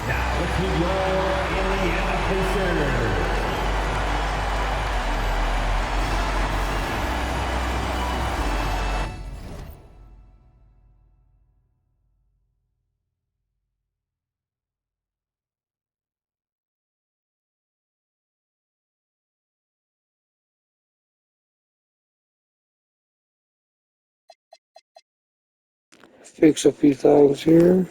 Now let's meet your Indiana Pacers. Fix a few things here.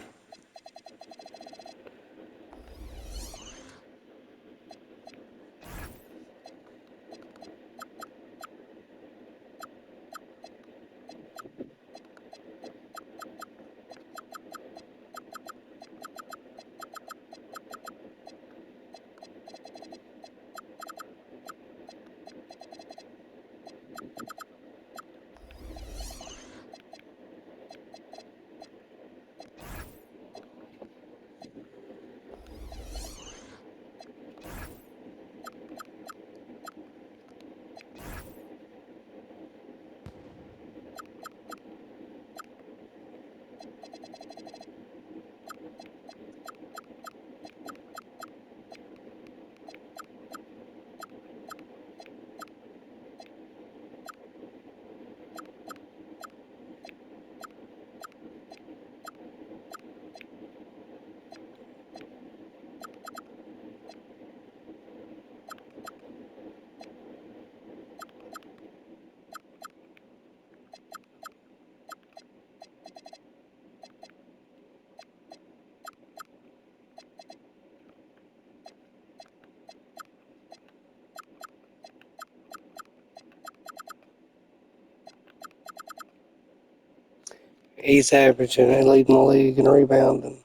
He's averaging and leading the league in rebounding.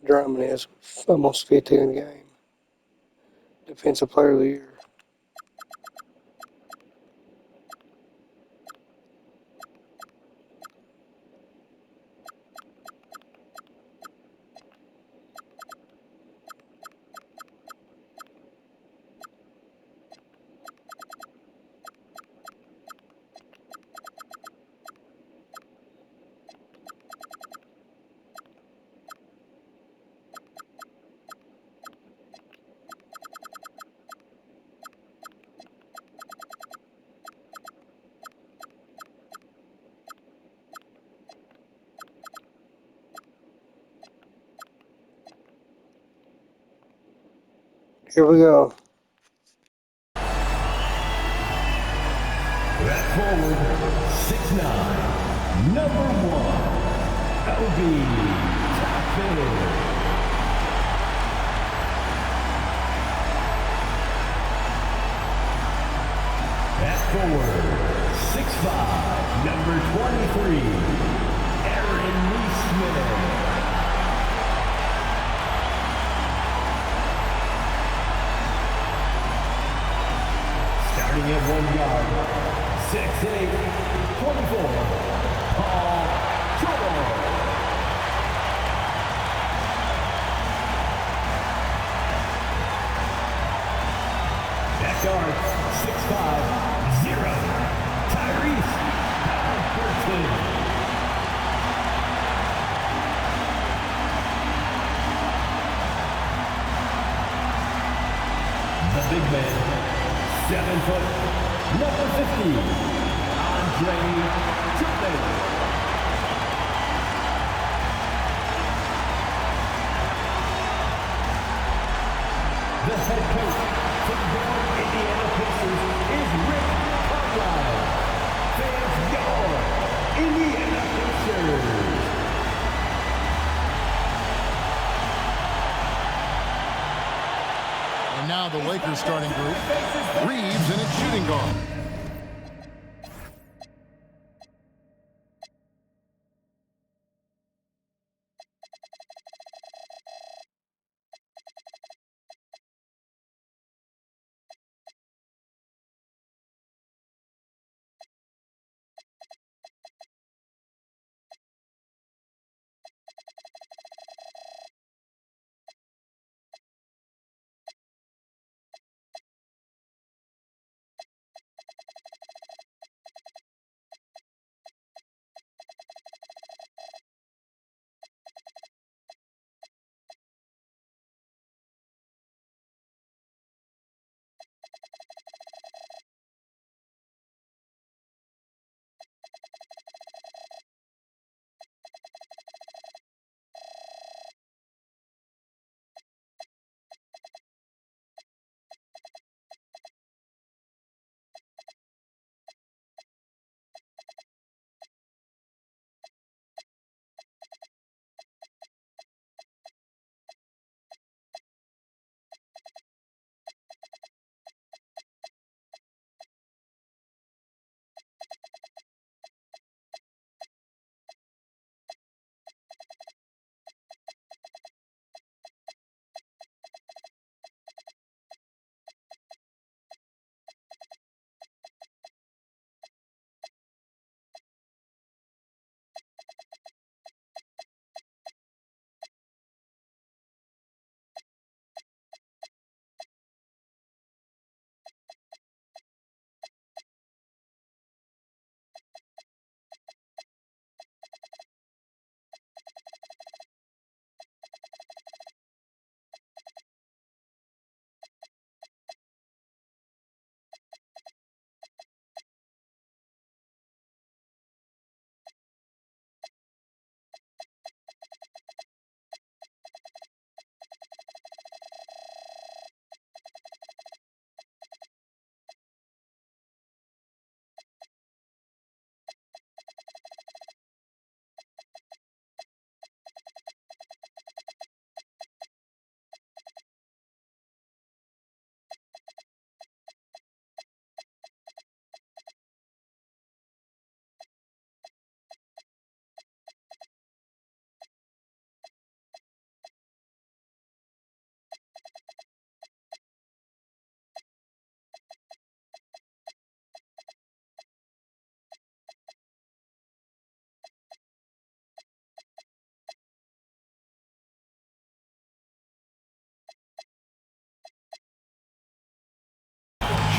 Drummond has almost 15 a game. Defensive Player of the Year. Here we go. That forward, 6'9", number 1, Obi Toppin. That forward, 6'5", number 23, Aaron Neesmith. Starting at 1 yard, 6'8", 24, Paul George. That guard, 6'5", 0, Tyrese Halliburton. The big man, 7 foot, number 50, Andre Drummond. The head coach for the Indiana Pacers is Rick Carlisle. Fans, your Indiana Pacers. And now the Lakers starting group. Reeves in its shooting guard.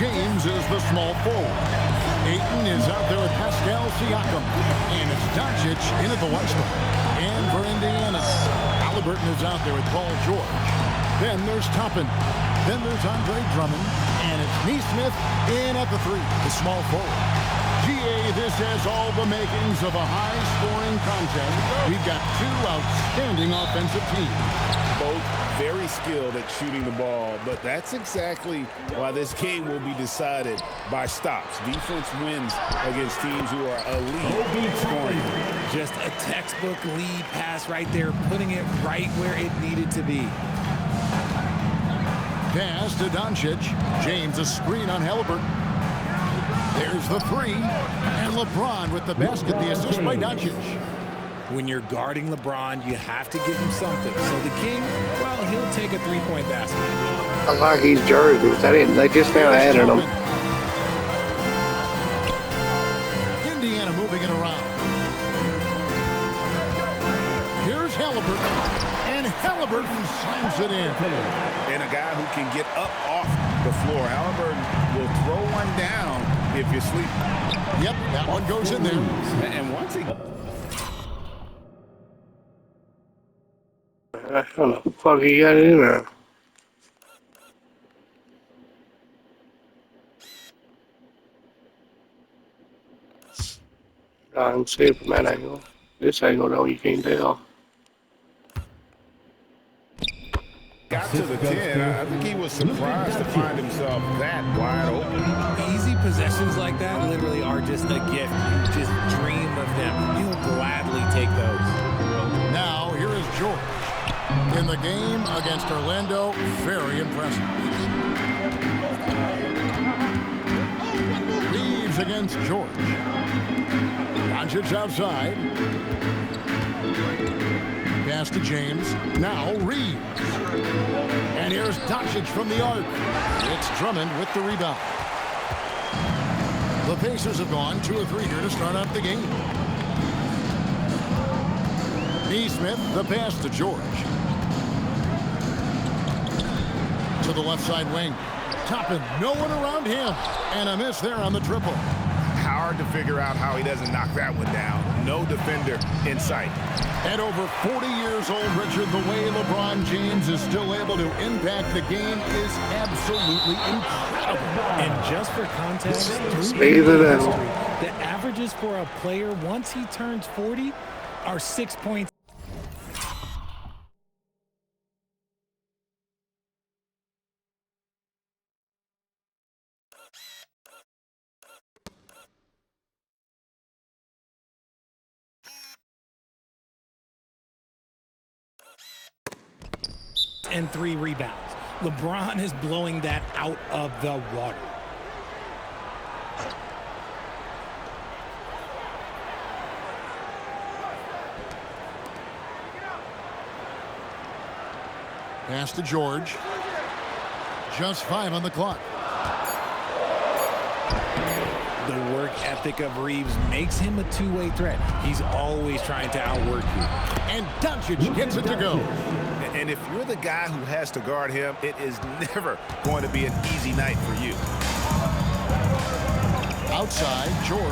James is the small forward. Ayton is out there with Pascal Siakam. And it's Doncic in at the one spot. And for Indiana, Halliburton is out there with Paul George. Then there's Toppin. Then there's Andre Drummond. And it's Neesmith in at the three, the small forward. GA, this has all the makings of a high-scoring contest. We've got two outstanding offensive teams. Both very skilled at shooting the ball, but that's exactly why this game will be decided by stops. Defense wins against teams who are elite scoring. Just a textbook lead pass right there, putting it right where it needed to be. Pass to Doncic. James a screen on Halliburton. There's the three. And LeBron with the basket, the assist by Doncic. When you're guarding LeBron, you have to give him something. So the King, well, he'll take a three-point basket. I like his jerseys. They just now added them. Indiana moving it around. Here's Halliburton. And Halliburton slams it in. And a guy who can get up off the floor. Halliburton will throw one down if you sleep. Yep, that one goes in there. And once he... How the fuck he got it in there? I can see it from that angle. This angle, though, you can't tell. Got to the 10. I think he was surprised to find himself that wide open. Easy possessions like that literally are just a gift. Just dream of them. You'll gladly take those. Now, here is George. In the game against Orlando, very impressive. Reeves against George. Doncic outside. Pass to James. Now Reeves. And here's Doncic from the arc. It's Drummond with the rebound. The Pacers have gone 2 or 3 here to start out the game. Neesmith, the pass to George. To the left side wing. Toppin, no one around him. And a miss there on the triple. Hard to figure out how he doesn't knock that one down. No defender in sight. At over 40 years old, Richard, the way LeBron James is still able to impact the game is absolutely incredible. And just for context, The the averages for a player once he turns 40 are 6 points. And 3 rebounds. LeBron is blowing that out of the water. Pass to George. Just 5 on the clock. The work ethic of Reeves makes him a two-way threat. He's always trying to outwork you. And Doncic gets it to go. And if you're the guy who has to guard him, it is never going to be an easy night for you. Outside, George.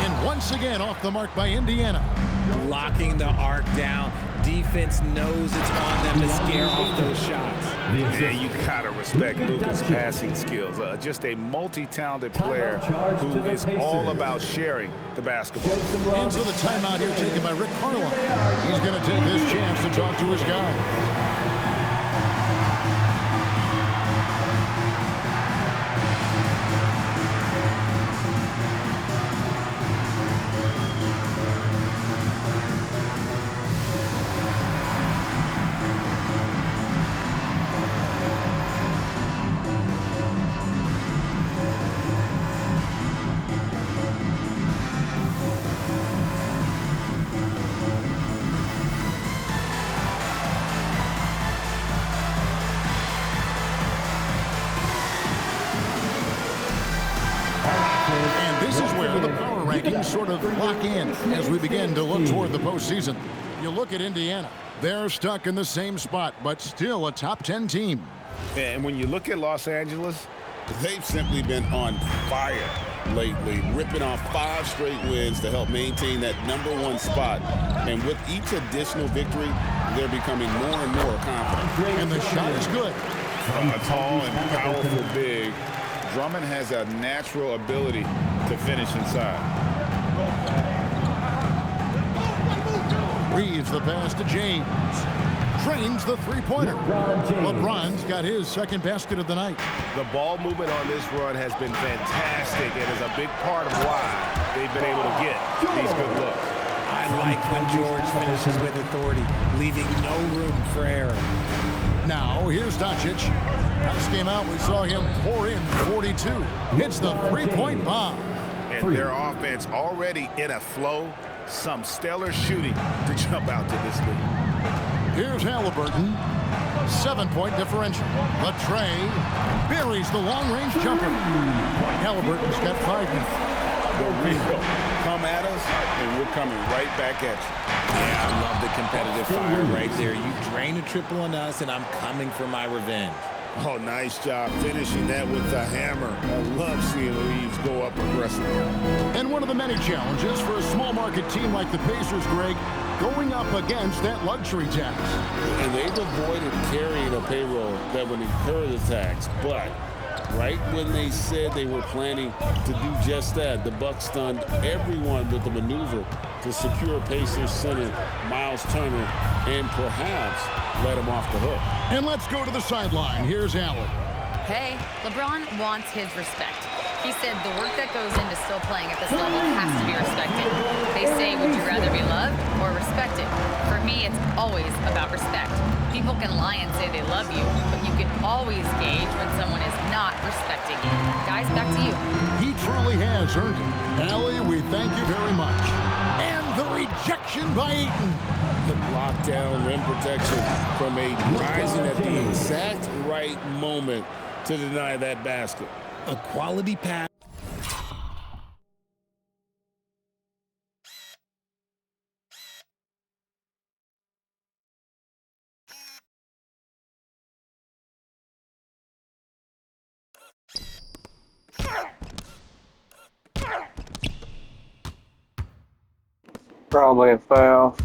And once again off the mark by Indiana. Locking the arc down. Defense knows it's on them to scare off those shots. Yeah, you gotta respect Luka's passing skills. Just a multi-talented player who is all about sharing the basketball. And so the timeout here taken by Rick Carlisle. He's going to take this chance to talk to his guy. Sort of lock in as we begin to look toward the postseason. You look at Indiana. They're stuck in the same spot, but still a top 10 team. And when you look at Los Angeles, they are a They've simply been on fire lately, ripping off 5 straight wins to help maintain that #1 spot. And with each additional victory, they're becoming more and more confident. And the shot is good. From a tall and powerful big, Drummond has a natural ability to finish inside. Reeves the pass to James. Drains the three-pointer. LeBron's got his second basket of the night. The ball movement on this run has been fantastic and is a big part of why they've been able to get these good looks. I like when George finishes with authority, leaving no room for error. Now, here's Doncic. Last game out, we saw him pour in 42. Hits the three-point bomb. And their offense already in a flow. Some stellar shooting to jump out to this lead. Here's Halliburton. 7-point differential. The tray buries the long-range jumper. Halliburton's got 5 minutes. The real come at us, and we're coming right back at you. Yeah, I love the competitive fire right there. You drain a triple on us, and I'm coming for my revenge. Oh, nice job finishing that with the hammer. I love seeing Reeves go up aggressively. And one of the many challenges for a small market team like the Pacers, Greg, going up against that luxury tax. And they've avoided carrying a payroll that would incur the tax. But right when they said they were planning to do just that, the Bucks stunned everyone with the maneuver to secure Pacers center Miles Turner and perhaps let him off the hook. And let's go to the sideline. Here's Allen. Hey, LeBron wants his respect. He said the work that goes into still playing at this level has to be respected. They say, would you rather be loved or respected? For me, it's always about respect. People can lie and say they love you, but you can always gauge when someone is not respecting you. Guys, back to you. He truly has earned it. Allie, we thank you very much. And the rejection by Ayton. The lockdown rim protection from Ayton, rising at the exact right moment to deny that basket. A quality pass. Probably a foul.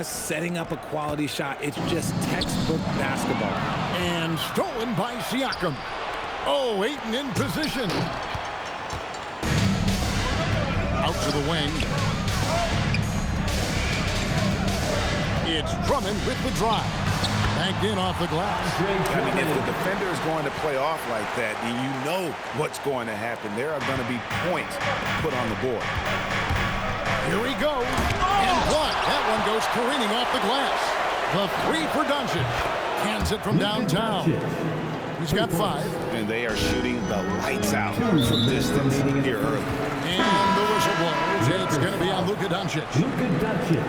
Setting up a quality shot. It's just textbook basketball. And stolen by Siakam. Oh, Ayton in position. Out to the wing. It's Drummond with the drive. Banked in off the glass. I mean, if the defender is going to play off like that, then you know what's going to happen. There are going to be points put on the board. Here he goes. And blocked. That one goes careening off the glass. The 3 for Doncic. Cans it from downtown. He's got 5. And they are shooting the lights out from distance here early. And the whistle blows. It's going to be on Luka Doncic.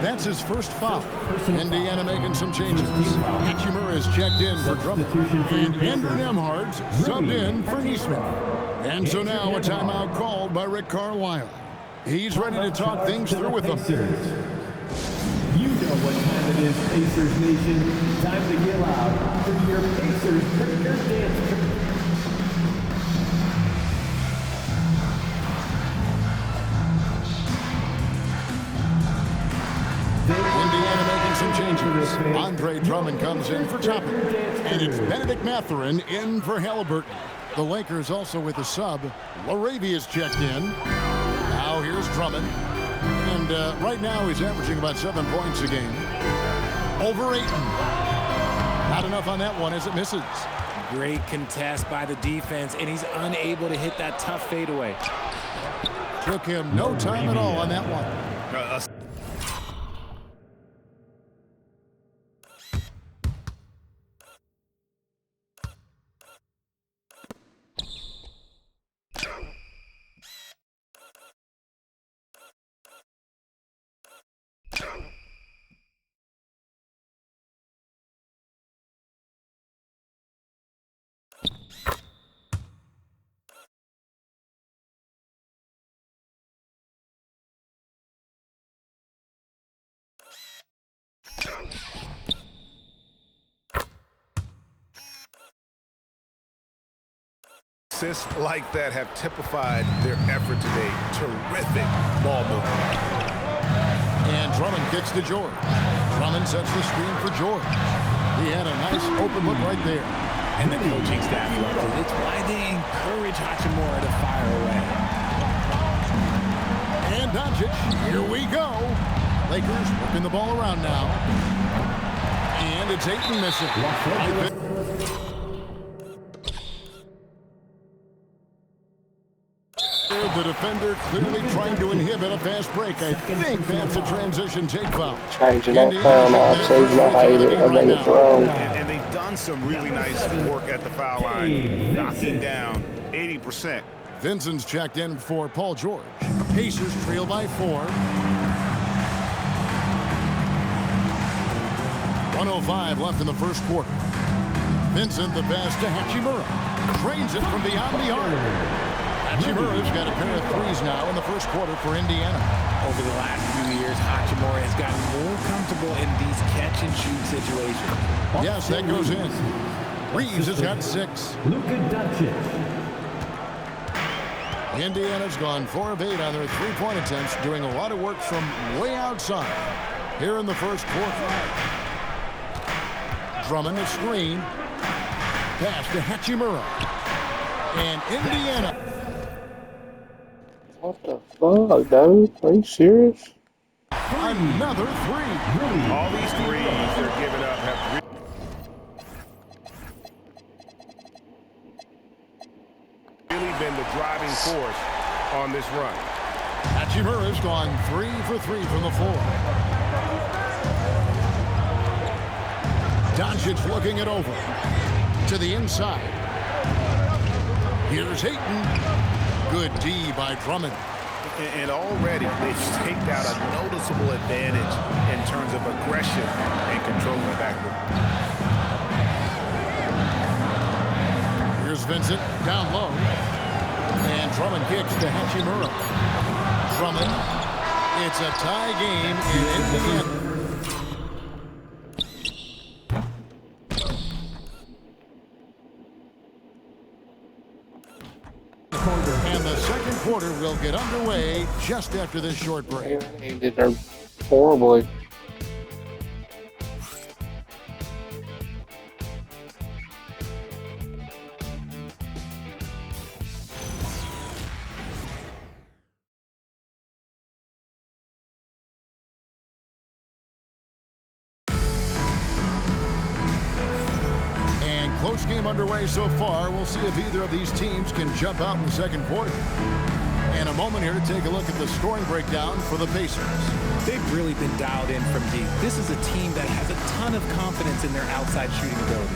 That's his first foul. Indiana making some changes. Hacumaria is checked in for Drummond. And Andrew Nembhard's subbed in for Niesman. And so now a timeout called by Rick Carlisle. He's ready to talk things through with them. You know what time it is, Pacers Nation. Time to get loud for your Pacers Premier Dance Crew. Indiana making some changes. Andre Drummond comes in for Toppin. And it's Benedict Mathurin in for Halliburton. The Lakers also with a sub. Laravia's checked in. Now here's Drummond. And right now he's averaging about 7 points a game. Over Ayton. Not enough on that one as it misses. Great contest by the defense, and he's unable to hit that tough fadeaway. Took him no time at all on that one. Assists like that have typified their effort today. Terrific ball movement. And Drummond kicks to George. Drummond sets the screen for George. He had a nice open look right there. And the coaching staff loves it. It's why they encourage Hacumaria to fire away. And Doncic, here we go. Lakers working the ball around now. And it's Ayton missing. The defender clearly trying to inhibit a fast break. I think that's a transition take foul. Changing that foul line, so he's not hate it. I think it's wrong. And they've done some really nice work at the foul line, knocking down 80%. Vincent's checked in for Paul George. Pacers trail by 4. 1:05 left in the first quarter. Vincent the pass to Hachimura. Trains it from beyond the arc. Hachimura's got a pair of threes now in the first quarter for Indiana. Over the last few years, Hacumaria has gotten more comfortable in these catch-and-shoot situations. Yes, that goes in. Reeves has got 6. Luka Doncic. Indiana's gone 4 of 8 on their three-point attempts, doing a lot of work from way outside here in the first quarter. Drummond the screen. Pass to Hachimura. And Indiana. What the fuck, dude? Are you serious? Another 3. All these threes they're giving up have really been the driving force on this run. Hachimura's gone 3 for 3 from the floor. Doncic looking it over to the inside. Here's Ayton. Good D by Drummond. And already they've staked out a noticeable advantage in terms of aggression and controlling the backcourt. Here's Vincent down low. And Drummond kicks to Hachimura. Drummond. It's a tie game in Indiana. And the second quarter will get underway just after this short break. He did her horribly. Close game underway so far. We'll see if either of these teams can jump out in the second quarter. And a moment here to take a look at the scoring breakdown for the Pacers. They've really been dialed in from deep. This is a team that has a ton of confidence in their outside shooting ability.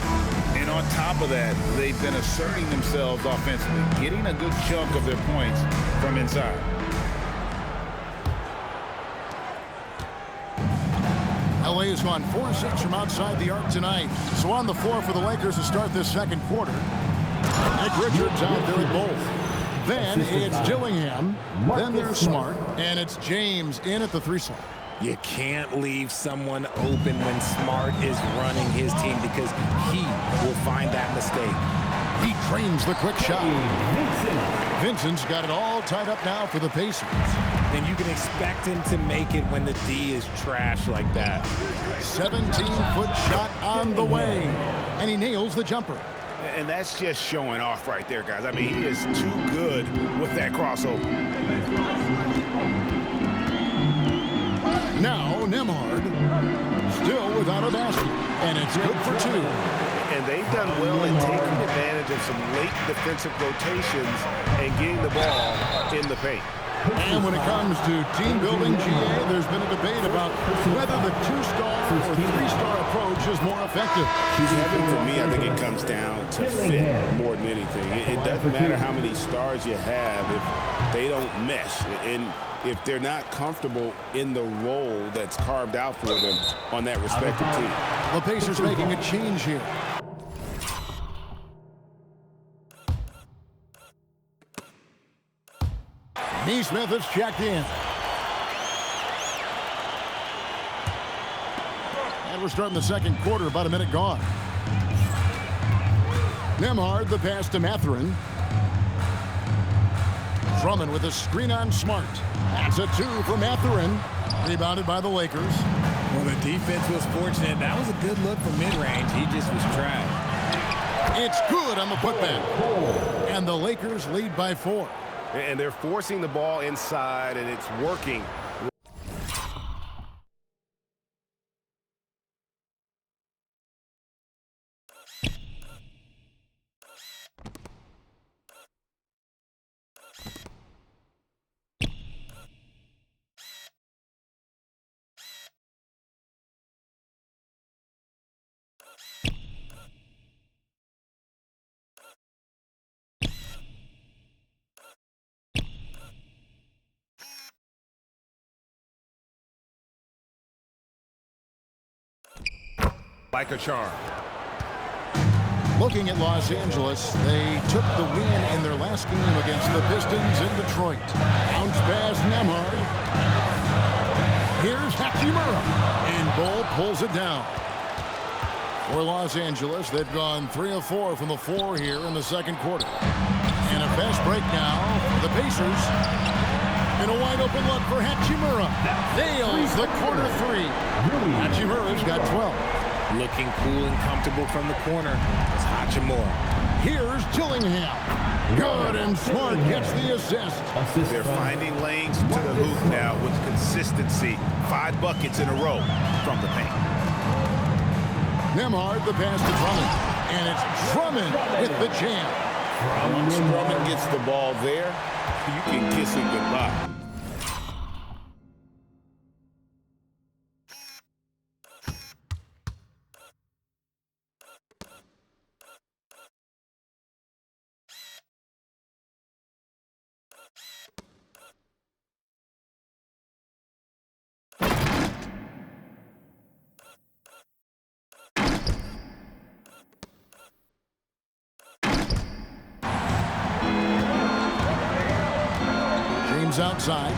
And on top of that, they've been asserting themselves offensively, getting a good chunk of their points from inside. LA has gone 4-6 from outside the arc tonight. So on the floor for the Lakers to start this second quarter. Nick Richards out there at both. Then it's Dillingham. Then there's Smart. And it's James in at the 3 slot. You can't leave someone open when Smart is running his team because he will find that mistake. He trains the quick shot. Vincent's got it all tied up now for the Pacers. And you can expect him to make it when the D is trash like that. 17-foot shot on the way. And he nails the jumper. And that's just showing off right there, guys. I mean, he is too good with that crossover. Now Nembhard still without a basket. And it's good for 2. And they've done well in taking advantage of some late defensive rotations and getting the ball in the paint. And when it comes to team building, GA, there's been a debate about whether the 2-star or 3-star approach is more effective. For me, I think it comes down to fit more than anything. It doesn't matter how many stars you have if they don't mesh. And if they're not comfortable in the role that's carved out for them on that respective team. The Pacers making a change here. Neesmith is checked in. And we're starting the second quarter, about a minute gone. Nembhard, the pass to Mathurin. Drummond with a screen on Smart. That's a 2 for Mathurin. Rebounded by the Lakers. Well, the defense was fortunate. That was a good look from mid-range. He just was trash. It's good on the putback. And the Lakers lead by 4. And they're forcing the ball inside, and it's working. Like a charm. Looking at Los Angeles, they took the win in their last game against the Pistons in Detroit. Bounce pass Nembhard. Here's Hacumaria. And Bull pulls it down. For Los Angeles, they've gone 3 of 4 from the floor here in the second quarter. And a fast break now for the Pacers. And a wide open look for Hacumaria. Nails the corner 3. Hachimura's got 12. Looking cool and comfortable from the corner is Hacumaria. Here's Dillingham. Good, and Smart gets the assist. They're finding lanes to the hoop now with consistency. 5 buckets in a row from the paint. Nembhard the pass to Drummond. And it's Drummond with the jam. Once Drummond gets the ball there, you can kiss it goodbye. Outside.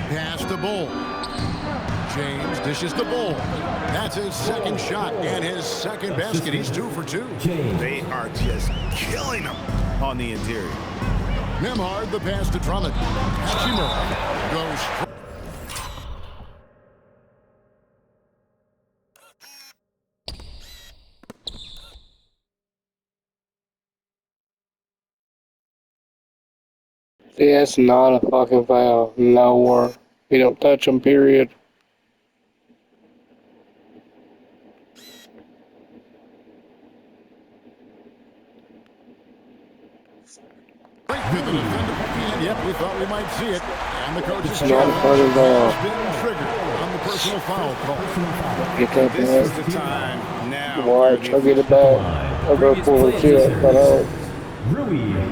Pass to Bull. James dishes the Bull. That's his second shot and his second basket. He's 2 for 2. They are just killing them on the interior. Nembhard the pass to Drummond. Hachimura goes. That's not a fucking foul. Nowhere. You don't touch them, period. Yep, we thought we might see it. And the coach It's not a fucking foul. has been triggered on the personal foul call. Get that This back. is the time now. Watch, I'll get it back. I'll go for the kill, but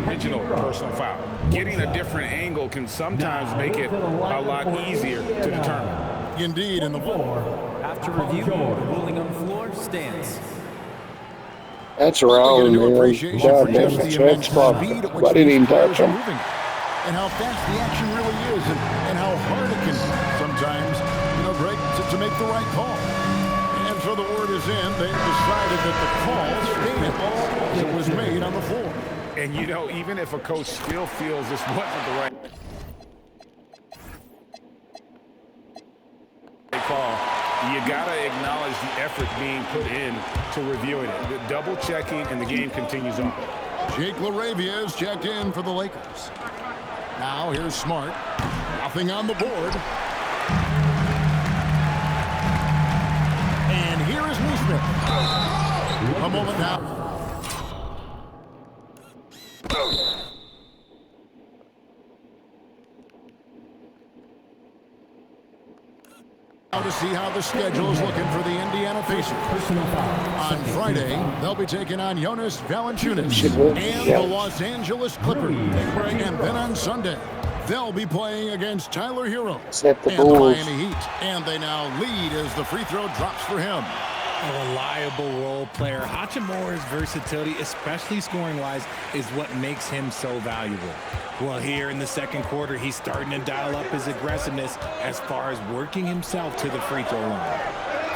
Original personal foul. Getting a different angle can sometimes make it a lot easier to determine. Indeed, in the ball. After review, the ruling on the floor stands. that's We get a wrong, new man. appreciation God for damn, just that's the immense spot. speed at which Why didn't these even touch players are him? moving. And how fast the action really is, and how hard it can sometimes, Greg, to make the right call. And so the word is in. They've decided that the call stayed as it was made on the floor. And even if a coach still feels this wasn't the right call, you gotta acknowledge the effort being put in to reviewing it. The double checking, and the game continues on. Jake LaRavia is checked in for the Lakers. Now here's Smart. Nothing on the board. And here is Neesmith. A moment now. Now to see how the schedule is looking for the Indiana Pacers. On Friday, they'll be taking on Jonas Valanciunas and the Los Angeles Clippers. And then on Sunday, they'll be playing against Tyler Hero Except the and the Bulls. Miami Heat. And they now lead as the free throw drops for him. A reliable role player. Hachimura's versatility, especially scoring-wise, is what makes him so valuable. Well, here in the second quarter, he's starting to dial up his aggressiveness as far as working himself to the free throw line.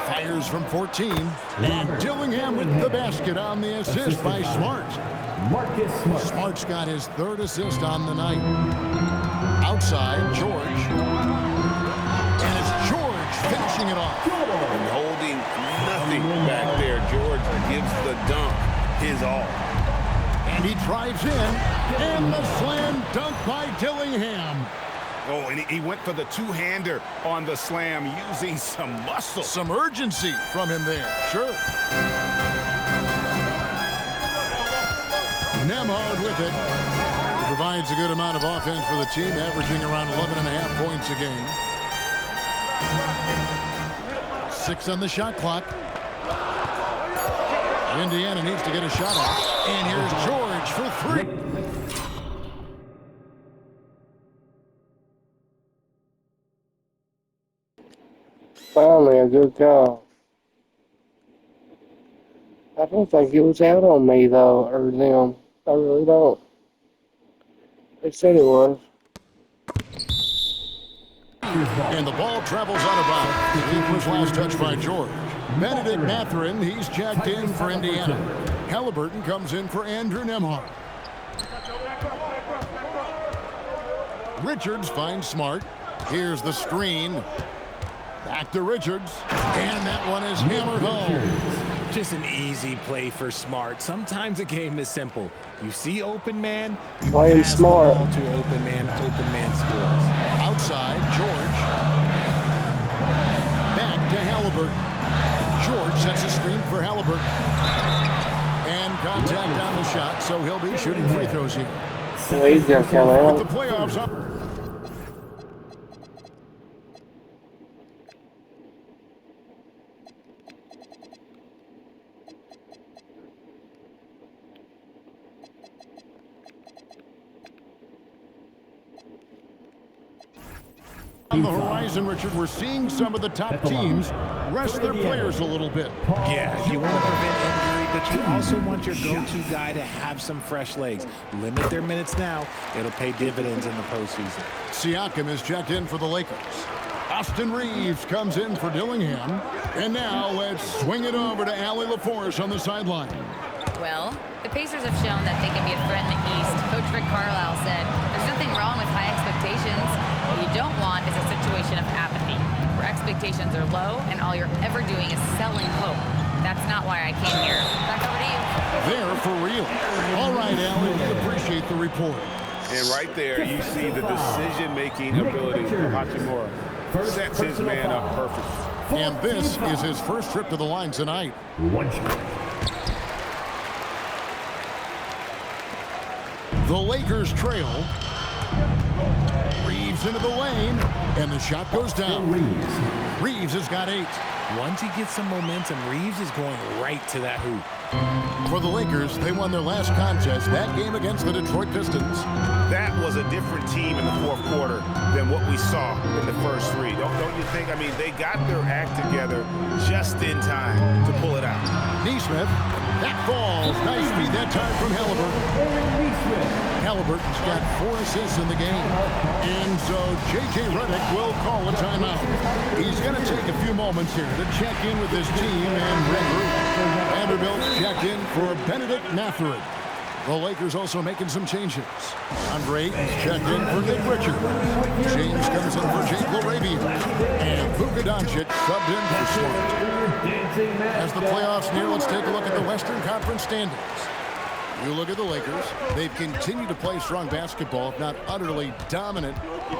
Fires from 14. And Dillingham with the basket on the assist by Smart. Marcus Smart. Smart's got his third assist on the night. Outside, George. And it's George finishing it off. And holding nothing back there. George gives the dunk his all. And he drives in. And the slam dunk by Dillingham. Oh, and he went for the two-hander on the slam using some muscle. Some urgency from him there. Sure. Nembhard with it. Provides a good amount of offense for the team, averaging around 11.5 points a game. 6 on the shot clock. Indiana needs to get a shot off. And here's George for 3. Finally, a good call. I don't think it was out on me, though, or them. I really don't. They said it was. And the ball travels out of bounds. It was last touched by George. Benedict Mathurin, he's checked in for Indiana. Halliburton comes in for Andrew Nembhard. Richards finds Smart. Here's the screen. Back to Richards. And that one is hammered home. Just an easy play for Smart. Sometimes a game is simple. You see open man, you Play him pass smart. the ball to open man scores. Outside, George. Back to Halliburton. George sets a screen for Halliburton. And contact on the shot, so he'll be shooting free throws here. Well, he's going to come With the out. playoffs up. On the horizon, Richard, we're seeing some of the top teams rest their players a little bit. Yeah, you want to prevent injury, but you also want your go-to guy to have some fresh legs. Limit their minutes now. It'll pay dividends in the postseason. Siakam is checked in for the Lakers. Austin Reeves comes in for Dillingham. And now let's swing it over to Allie LaForce on the sideline. Well, the Pacers have shown that they can be a threat in the East. Coach Rick Carlisle said, there's nothing wrong with high expectations. What you don't want is a situation of apathy, where expectations are low and all you're ever doing is selling hope. That's not why I came here. Back over to you. They're for real. All right, Allie, we appreciate the report. And right there, you see the decision-making ability of Hacumaria. Sets his man up perfect. And this is his first trip to the line tonight. The Lakers trail. Reeves into the lane, and the shot goes down. Reeves has got 8. Once he gets some momentum, Reeves is going right to that hoop. For the Lakers, they won their last contest, that game against the Detroit Pistons. That was a different team in the fourth quarter than what we saw in the first 3. Don't you think? I mean, they got their act together just in time to pull it out. Neesmith, that falls. Nice feed that time from Halliburton. Halliburton's got 4 assists in the game. And so J.J. Redick will call a timeout. He's going to take a few moments here to check in with his team and regroup. Vanderbilt's checked in for Benedict Mathurin. The Lakers also making some changes. Andre Ayton's checked in for Nick Richards. James comes in for Jake LaRavia. And Luka Doncic subbed in for Smart. As the playoffs near, let's take a look at the Western Conference standings. You look at the Lakers. They've continued to play strong basketball, if not utterly dominant,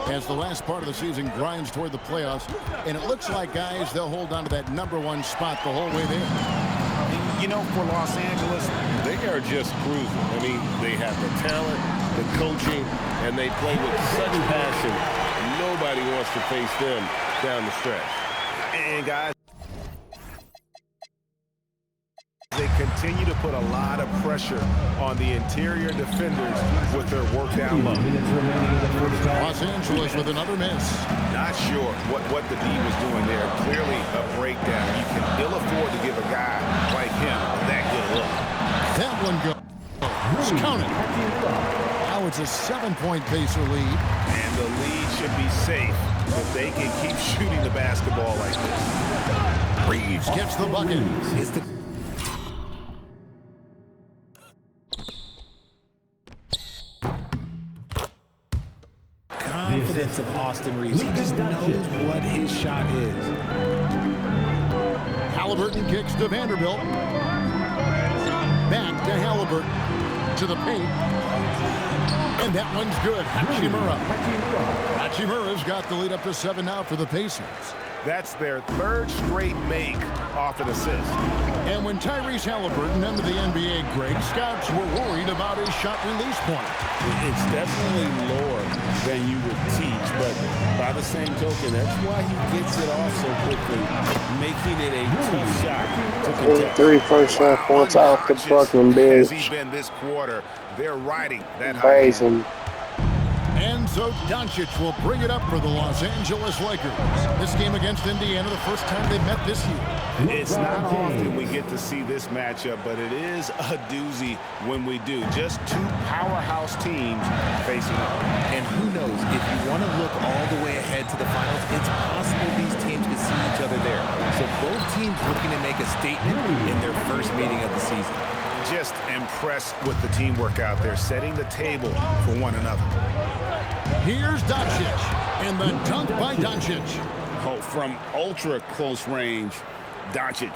as the last part of the season grinds toward the playoffs. And it looks like, guys, they'll hold on to that #1 spot the whole way there. You know, for Los Angeles, They are just cruising. I mean, they have the talent, the coaching, and they play with such passion. Nobody wants to face them down the stretch. and guys, they continue to put a lot of pressure on the interior defenders with their work down low. Los Angeles with another miss. Not sure what the D was doing there. Clearly a breakdown. You can ill afford to give a guy like him that good look. That one goes. Counted. Now it's a 7-point Pacer lead. And the lead should be safe if they can keep shooting the basketball like this. Reeves gets the bucket. confidence of Austin Reeves. He just knows what his shot is. Halliburton kicks to Vanderbilt. Back to Halliburton. To the paint. And that one's good. Hachimura's got the lead up to 7 now for the Pacers. That's their third straight make off an assist. And when Tyrese Halliburton entered the NBA, Greg, scouts were worried about his shot release point. It's definitely lower than you would teach, but by the same token, that's why he gets it off so quickly, making it a tough shot to contest. 3 first-half points off the fucking bench. Has he been this quarter? They're riding that high. Amazing. And so Doncic will bring it up for the Los Angeles Lakers. This game against Indiana, the first time they've met this year. It's not often we get to see this matchup, but it is a doozy when we do. Just two powerhouse teams facing up. And who knows, if you want to look all the way ahead to the finals, it's possible these teams could see each other there. So both teams looking to make a statement in their first meeting of the season. Just impressed with the teamwork out there, setting the table for one another. Here's Doncic, and the dunk by Doncic. Oh, from ultra close range, Doncic.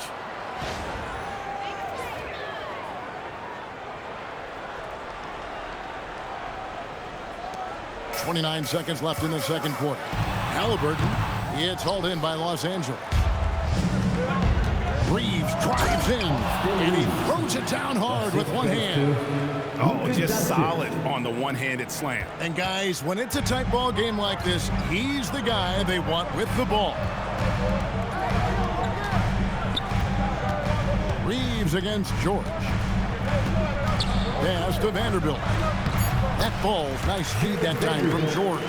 .29 seconds left in the second quarter. Halliburton, it's hauled in by Los Angeles. Reeves drives in, and he throws it down hard with one hand. Oh, just solid on the one-handed slam. And guys, when it's a tight ball game like this, he's the guy they want with the ball. Reeves against George. Pass to Vanderbilt. That ball's nice feed that time from George.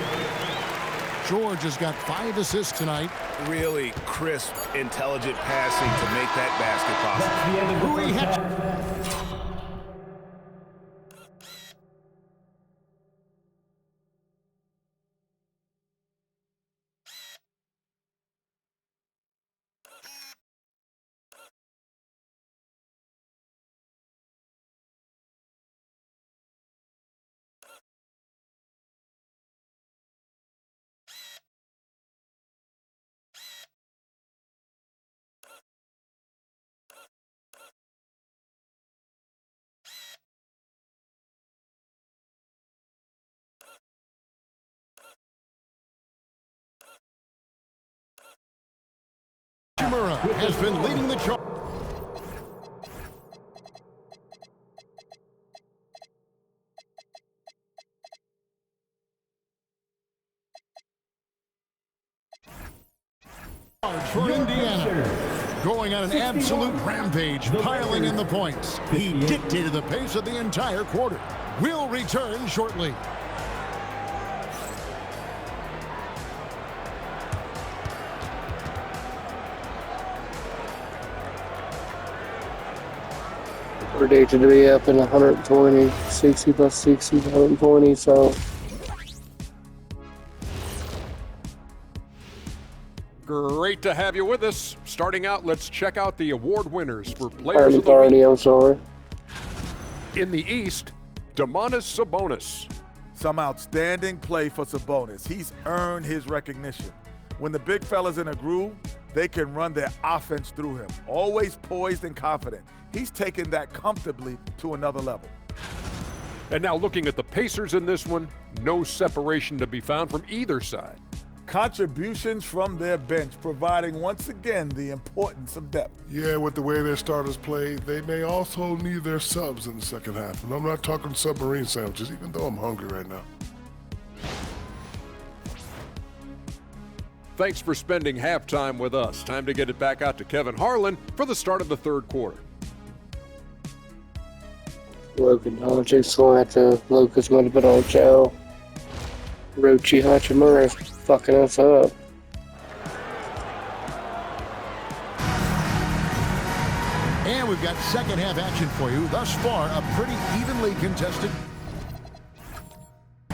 George has got 5 assists tonight. Really crisp, intelligent passing to make that basket possible. Hachimura has been leading the charge. For Indiana, going on an absolute rampage, piling in the points. He dictated the pace of the entire quarter. We'll return shortly. Predicted to be up in 120, 60 plus 60, 120, so. Great to have you with us. Starting out, let's check out the award winners for Players of the 30, Week. I'm sorry. In the East, Domantas Sabonis. Some outstanding play for Sabonis. He's earned his recognition. When the big fella's in a groove, they can run their offense through him. Always poised and confident. He's taken that comfortably to another level. And now looking at the Pacers in this one, no separation to be found from either side. Contributions from their bench, providing once again the importance of depth. Yeah, with the way their starters play, they may also need their subs in the second half. And I'm not talking submarine sandwiches, even though I'm hungry right now. Thanks for spending halftime with us. Time to get it back out to Kevin Harlan for the start of the third quarter. Luka Doncic's going after Luka's going to put on Joe. Rochi Hachimura fucking us up. And we've got second half action for you. Thus far, a pretty evenly contested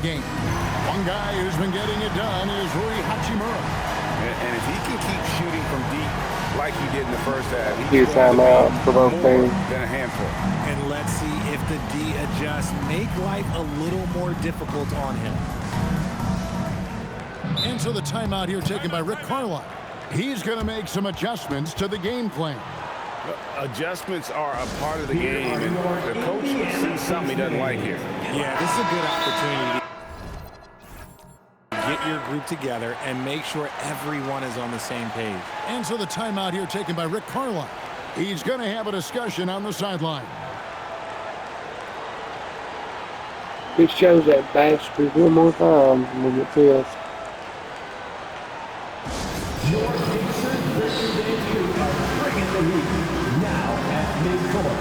game. One guy who's been getting it done is Rui Hachimura. And if he can keep shooting from deep like he did in the first half, Huge timeout for both teams. Than a handful. And let's see if the D adjusts, make life a little more difficult on him. And so the timeout here taken by Rick Carlisle. He's going to make some adjustments to the game plan. Adjustments are a part of the game, and the coach sees something he doesn't like here. Yeah, this is a good opportunity to get your group together and make sure everyone is on the same page. And so the timeout here taken by Rick Carlisle. He's going to have a discussion on the sideline. He shows that bastard one more time when it feels. Your Pacers versus Andrew are bringing the heat. Now at midcourt.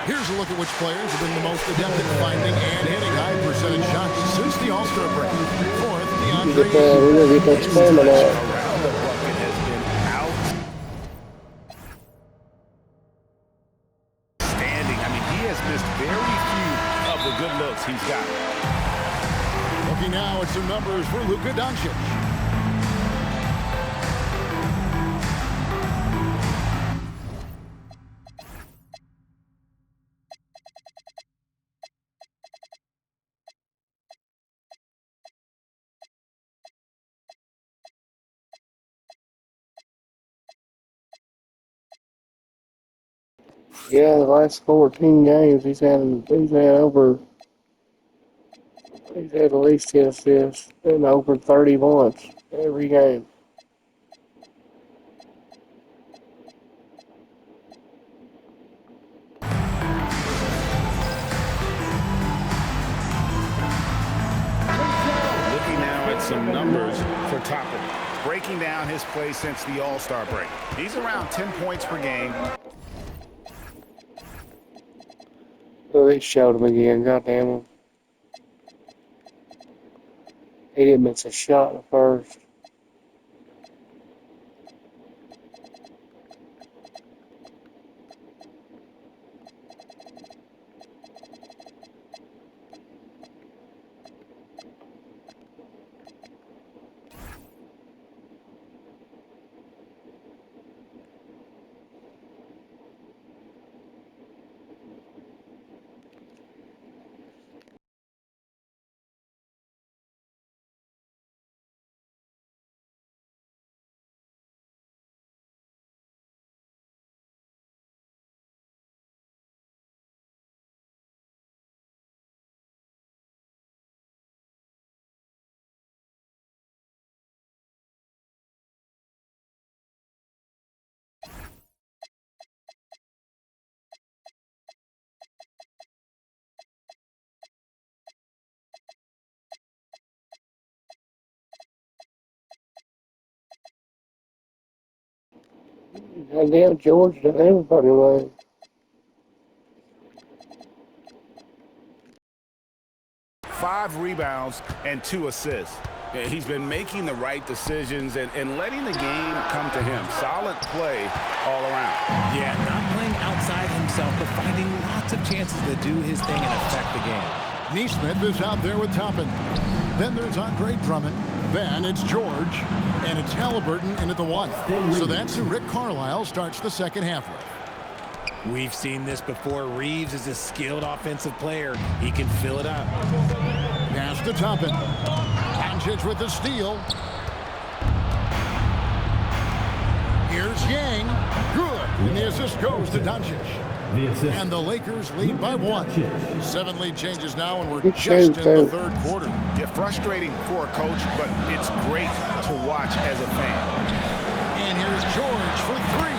Here's a look at which players have been the most adept at finding and hitting high percentage shots since the All-Star break. Fourth, We're gonna get that stamina out. Around the bucket has been outstanding. I mean, he has missed very few of the good looks he's got. Looking now at some numbers for Luka Doncic. Yeah, the last 14 games he's had at least 10 assists and over 30 points every game. Looking now at some numbers for Toppin. Breaking down his play since the All-Star break. He's around 10 points per game. Oh, they showed him again, goddamn him. He didn't miss a shot in the first. Goddamn George done everybody way. Five rebounds and 2 assists. He's been making the right decisions and letting the game come to him. Solid play all around. Yeah, not playing outside himself, but finding lots of chances to do his thing and affect the game. Neesmith is out there with Toppin. Then there's Andre Drummond. Then it's George. And it's Halliburton in at the 1. So that's who Rick Carlisle starts the second half with. We've seen this before. Reeves is a skilled offensive player. He can fill it up. Pass to Toppin. Doncic with the steal. Here's Yang. Good. And the assist goes to Doncic. And the Lakers lead by 1. 7 lead changes now, and we're just in the third quarter. Yeah, frustrating for a coach, but it's great to watch as a fan. And here's George for 3.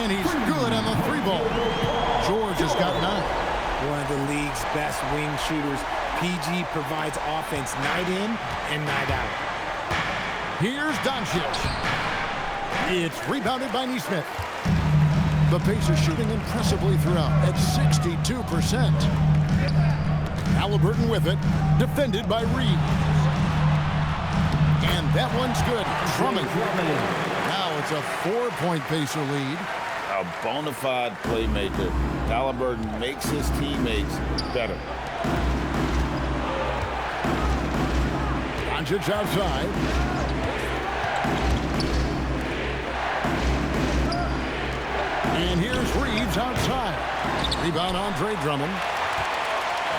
And he's good on the 3-ball. George has got 9. One of the league's best wing shooters. PG provides offense night in and night out. Here's Doncic. It's rebounded by Neesmith. The Pacers shooting impressively throughout at 62%. Halliburton with it, defended by Reeves. And that one's good. Drummond. Now it's a 4-point Pacer lead. A bona fide playmaker. Halliburton makes his teammates better. Doncic outside. And here's Reeves outside. Rebound Andre Drummond.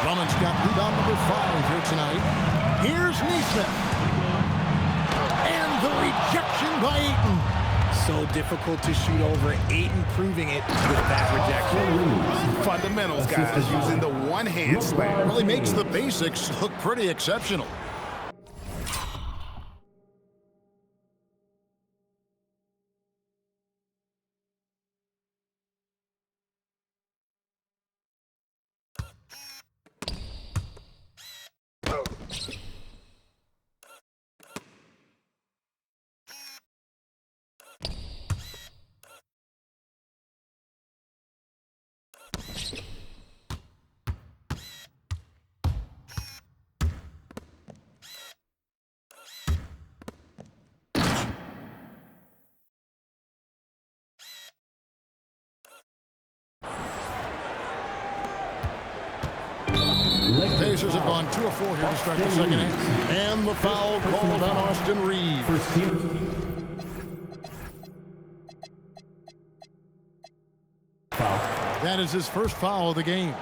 Drummond's got rebound number 5 here tonight. Here's Neesmith. And the rejection by Ayton. So difficult to shoot over. Ayton proving it with that rejection. Fundamentals, guys, using the one-hand slam. Really makes the basics look pretty exceptional. Pacers have gone 2 of 4 here to start the second half. And the foul called on Austin Reeves. That is his first foul of the game.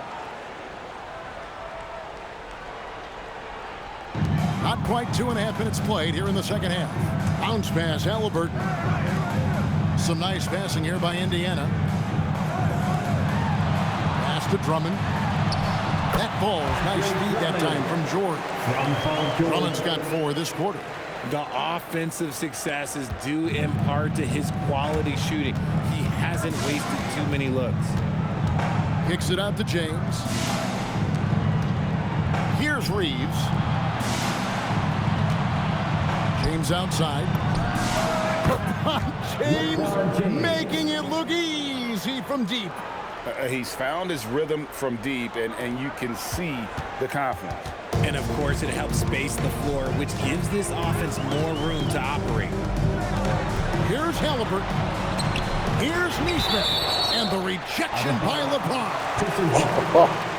Not quite 2.5 minutes played here in the second half. Bounce pass, Halliburton. Some nice passing here by Indiana. Pass to Drummond. That ball, nice speed that time from George. Drummond's got 4 this quarter. The offensive success is due in part to his quality shooting. He hasn't wasted too many looks. Kicks it out to James. Here's Reeves. James outside. James making it look easy from deep. He's found his rhythm from deep, and you can see the confidence. And, of course, it helps space the floor, which gives this offense more room to operate. Here's Halliburton. Here's Neesmith. And the rejection by LeBron.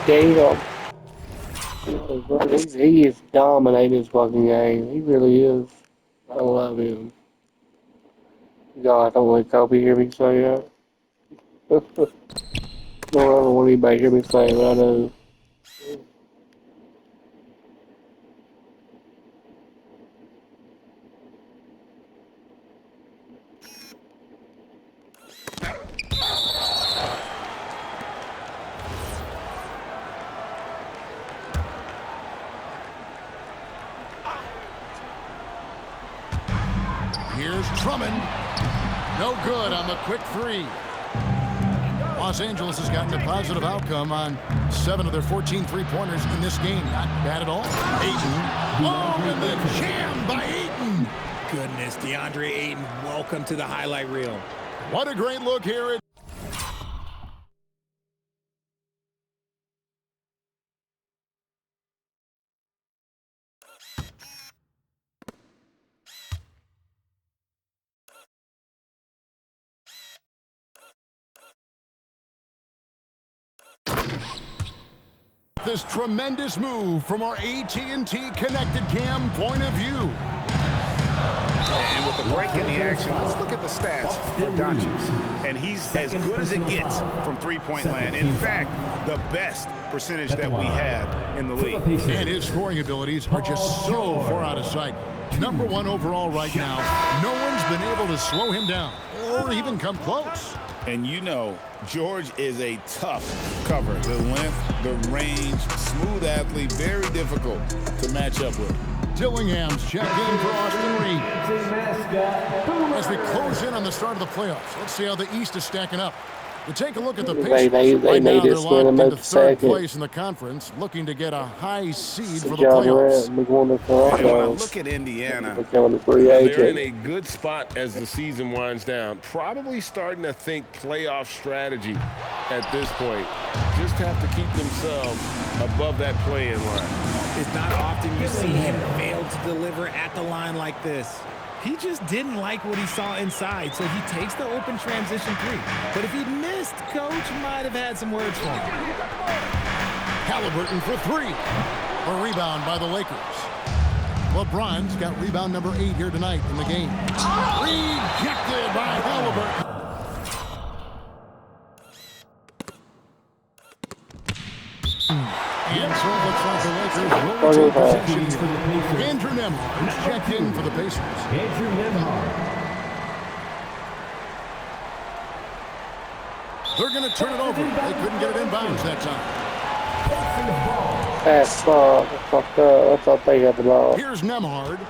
Damn. He is dominating his fucking game. He really is. I love him. God, I don't let Kobe hear me say that. I don't want anybody to hear me say it, but I know. Here's Drummond. No good on the quick 3. Los Angeles has gotten a positive outcome on 7 of their 14 3-pointers in this game. Not bad at all. Ayton. Oh, and then jammed by Ayton. Goodness, DeAndre Ayton, welcome to the highlight reel. What a great look here. This tremendous move from our AT&T Connected Cam point of view. And with the break in the action, let's look at the stats for Doncic. And he's as good as it gets from three-point land. In fact, the best percentage that we have in the league. And his scoring abilities are just so far out of sight. Number 1 overall right now. No one's been able to slow him down or even come close. And you know, George is a tough cover. The length, the range, smooth athlete, very difficult to match up with. Dillingham's check in for Austin Reeves. As we close in on the start of the playoffs, let's see how the East is stacking up. We take a look at the Pacers. Right now, they're locked into 3rd place in the conference, looking to get a high seed for the playoffs. Look at Indiana. They're in a good spot as the season winds down. Probably starting to think playoff strategy at this point. Just have to keep themselves above that play-in line. It's not often you see him fail to deliver at the line like this. He just didn't like what he saw inside, so he takes the open transition 3. But if he missed, Coach might have had some words for him. Halliburton for 3. A rebound by the Lakers. LeBron's got rebound number 8 here tonight in the game. Rejected by Halliburton. And so it looks like the Lakers will What retain is that? possession. For the Pacers, Andrew Nembhard checked in for the Pacers. Andrew Nembhard. They're going to turn it over. They couldn't get it in bounds that time. That's fucked up. I thought they got the ball. Here's Nembhard.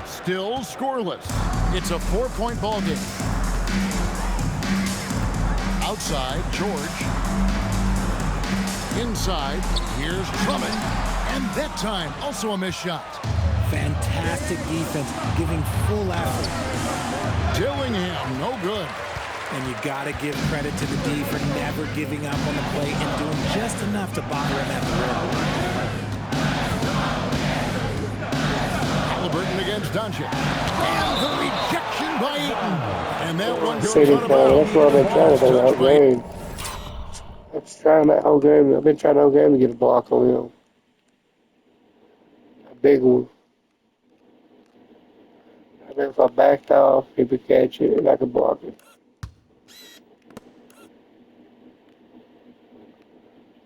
Still scoreless. It's a 4-point ball game. Outside, George. Inside, here's Drummond. And that time, also a missed shot. Fantastic defense, giving full effort. Dillingham, no good. And you got to give credit to the D for never giving up on the play and doing just enough to bother him at the rim. Halliburton against Doncic. And the rejection by Eaton. And that one goes City out of fan. bounds. That's what I've been trying to do that whole game. I've trying that whole game. I've been trying the whole game to get a block on him. A big one. And then if I backed off, he could catch it and I could block it.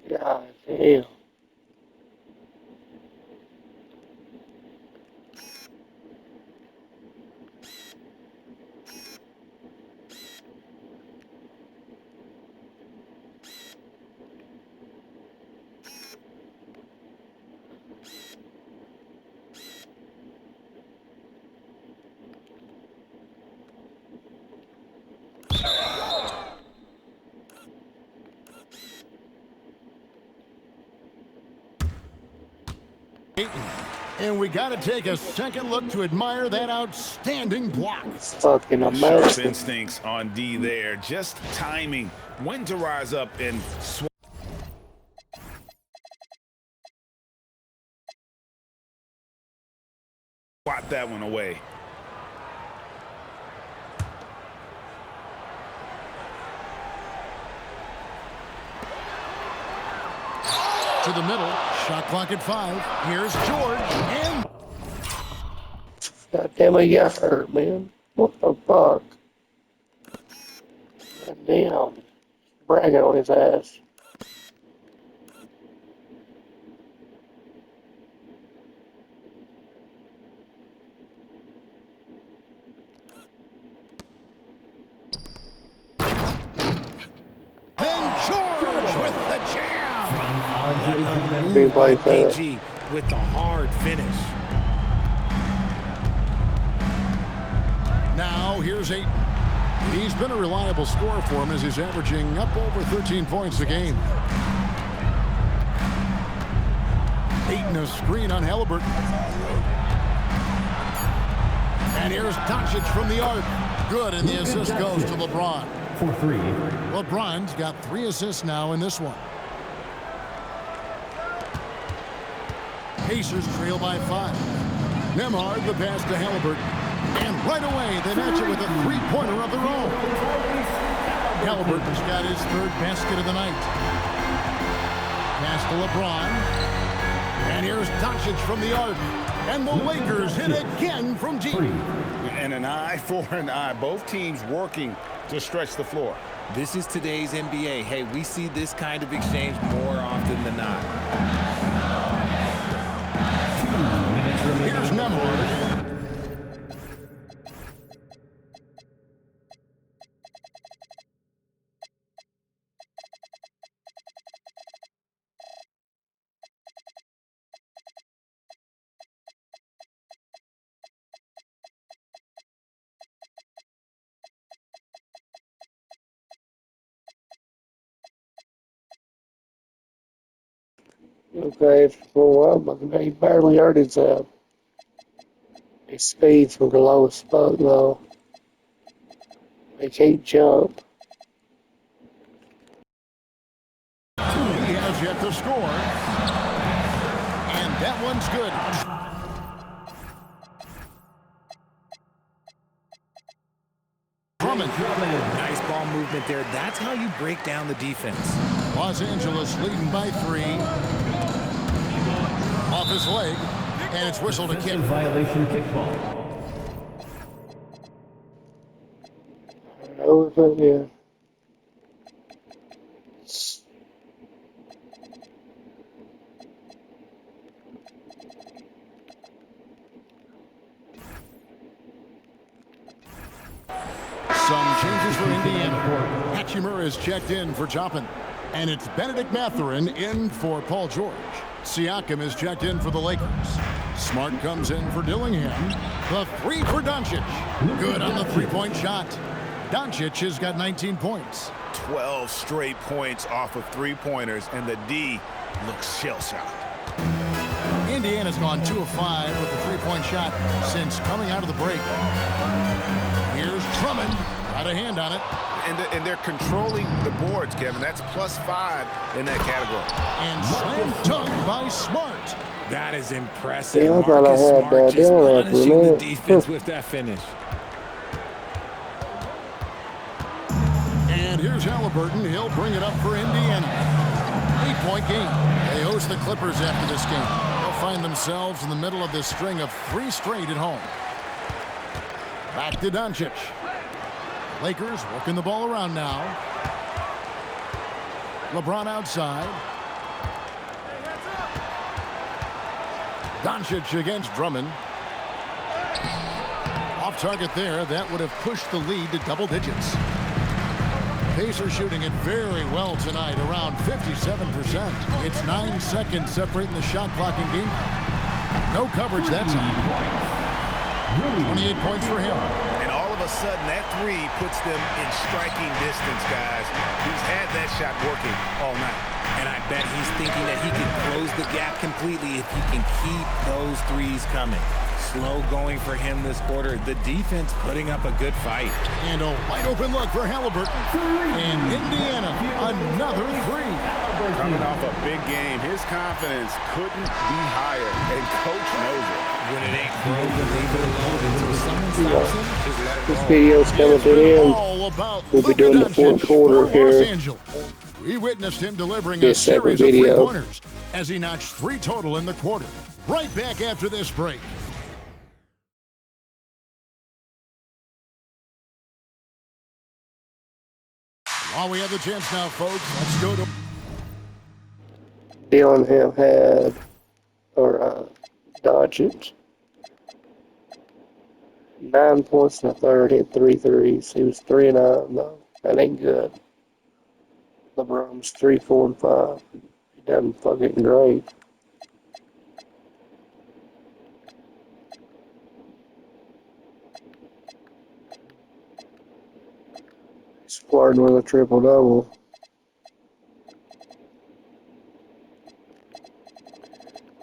God damn. And we got to take a second look to admire that outstanding block. It's fucking Sharp amazing. instincts on D there. Just timing when to rise up and swat that one away. To the middle, shot clock at 5. Here's George, and God damn, he got hurt, man. What the fuck? God damn. Bragging on his ass. then George with the jam. Big play for it. PG with the hard finish. Now here's Ayton. He's been a reliable scorer for him as he's averaging up over 13 points a game. Ayton a screen on Halliburton. And here's Doncic from the arc. Good, and the assist goes to LeBron. For 3. LeBron's got 3 assists now in this one. Pacers trail by 5. Nembhard the pass to Halliburton. And right away, they match it with a 3-pointer of their own. Halliburton's got his 3rd basket of the night. Pass to LeBron. And here's Doncic from the arc. And the Lakers hit again from deep. And an eye for an eye. Both teams working to stretch the floor. This is today's NBA. Hey, we see this kind of exchange more often than not. Here's Nembhard. Okay, for a while, he barely hurt himself. His speed's from the lowest spot, though. He can't jump. He has yet to score. And that one's good. Drummond. Nice ball movement there. That's how you break down the defense. Los Angeles leading by 3. Off his leg. And it's whistled a kick. Violation kickball. Over, yeah. Pacers for Indiana. Hacumaria is checked in for Joplin. And it's Benedict Mathurin in for Paul George. Siakam is checked in for the Lakers. Smart comes in for Dillingham. The three for Doncic. Good on the three-point shot. Doncic has got 19 points. 12 straight points off of three-pointers, and the D looks shell-shocked. Indiana's gone 2 of 5 with the three-point shot since coming out of the break. Here's Drummond. Got a hand on it. And they're controlling the boards, Kevin. That's +5 in that category. And slam dunk by Smart. That is impressive. Yeah, I thought I Marcus had Smart that just down after a punishing the minute. defense with that finish. And here's Halliburton. He'll bring it up for Indiana. 8-point game. They host the Clippers after this game. They'll find themselves in the middle of this string of 3 straight at home. Back to Doncic. Lakers working the ball around now. LeBron outside. Doncic against Drummond. Off target there. That would have pushed the lead to double digits. Pacers shooting it very well tonight, around 57%. It's 9 seconds separating the shot clock and game. No coverage that time. 28 points for him. And all of a sudden, that three puts them in striking distance, guys. He's had that shot working all night. And I bet he's thinking that he can close the gap completely if he can keep those threes coming. Slow going for him this quarter. The defense putting up a good fight. And a wide open look for Halliburton. And Indiana, another three. Coming off a big game, his confidence couldn't be higher, and Coach knows it. When it ain't broken, leave it alone. Until someone stops him, just let it This roll. video's coming to the end. All about We'll be Luka doing the Doncic fourth quarter for Los here. Angeles. We witnessed him delivering Be a a separate series of video. three-pointers as he notched 3 total in the quarter. Right back after this break. While we have the chance now, folks, let's go to Dillingham had, Doncic. 9 points in the third, hit 3 threes. He was 3 and 9 though. That ain't good. LeBron's 3, 4, and 5. He done fucking great. He's flirting with a triple double.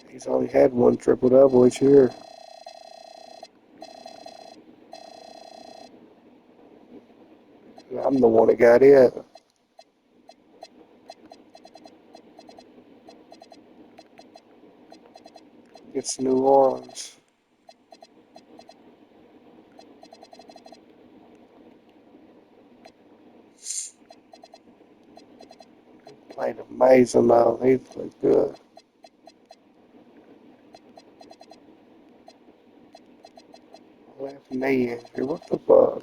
He's only had 1 triple double each year. I'm the one that got it. It's New Orleans. Played amazing though. He played good. Left knee injury. What the fuck?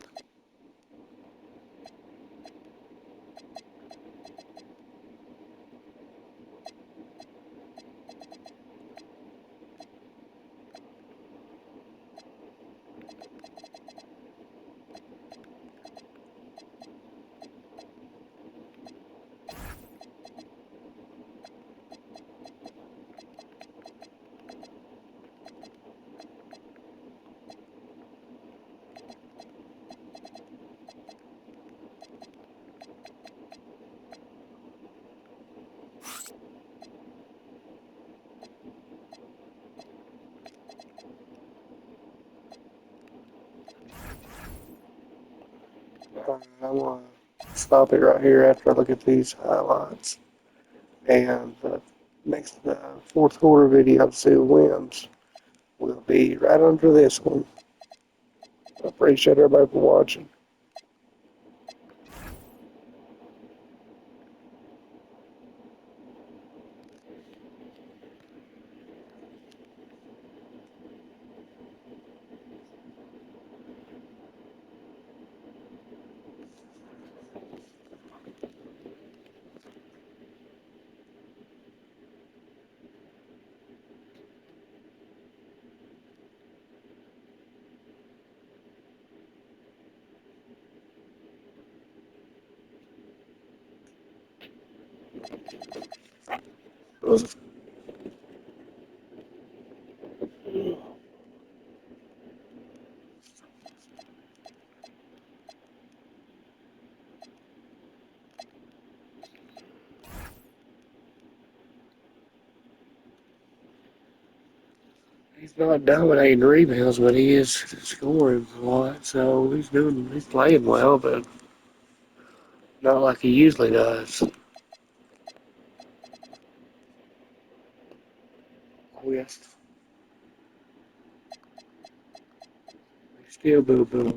I'm gonna stop it right here after I look at these highlights. And the fourth quarter video to see who wins will be right under this one. I appreciate everybody for watching. He's not dominating rebounds, but he is scoring a lot. So he's playing well, but not like he usually does. Oh yes, still boo boo.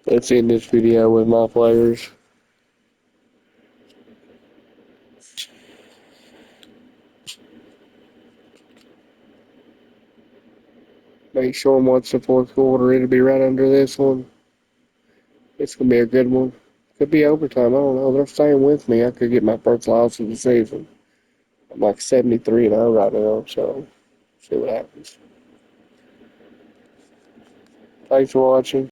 Let's end this video with my players. Make sure and watch the fourth quarter. It'll be right under this one. It's gonna be a good one. Could be overtime. I don't know. They're staying with me. I could get my first loss of the season. I'm like 73-0 right now, so see what happens. Thanks for watching.